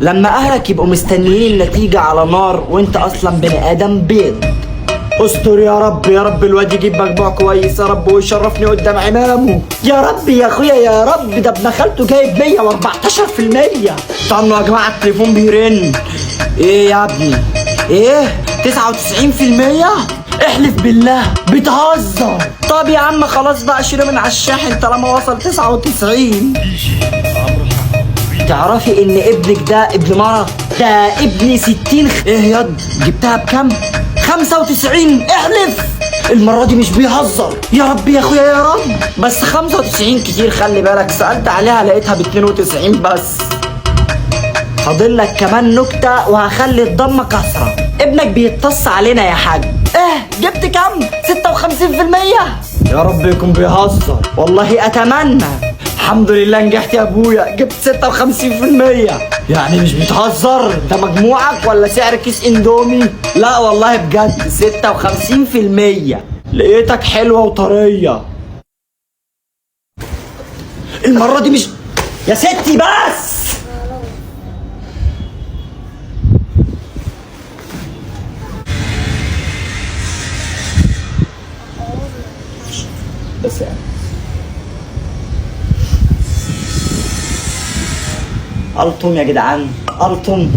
لما اهلك يبقوا مستنيين النتيجة على نار وانت اصلا بني ادم بيض. استر يا رب، يا رب الواد يجيب مجموع كويس يا رب ويشرفني قدام عمامه يا رب يا اخويا يا رب. ده ابن خالته جايب 114%. استنوا يا جماعة التليفون بيرن. ايه يا ابني؟ ايه 99%؟ احلف بالله بتهزر. طب يا عم خلاص بقى شيله من على الشاحن طالما وصل 99. تعرفي ان ابنك ده ابن مرة؟ ده ابني 60. ايه ياض جبتها بكم؟ 95. احلف المرة دي مش بيهزر. يا رب يا اخويا يا رب. بس 95 كتير، خلي بالك سألت عليها لقيتها ب 92 بس. فاضل لك كمان نكتة وهخلي الضمة كسرة. ابنك بيتص علينا يا حاج. ايه جبت كم؟ 56%. يا رب يكون بيهزر، والله اتمنى. الحمد لله نجحت يا ابويا، جبت 56%. يعني مش بتهزر؟ ده مجموعك ولا سعر كيس اندومي؟ لا والله بجد 56%. لقيتك حلوة وطرية. المرة دي مش يا ستي بس. بس يعني ألطم يا جدعان ألطم.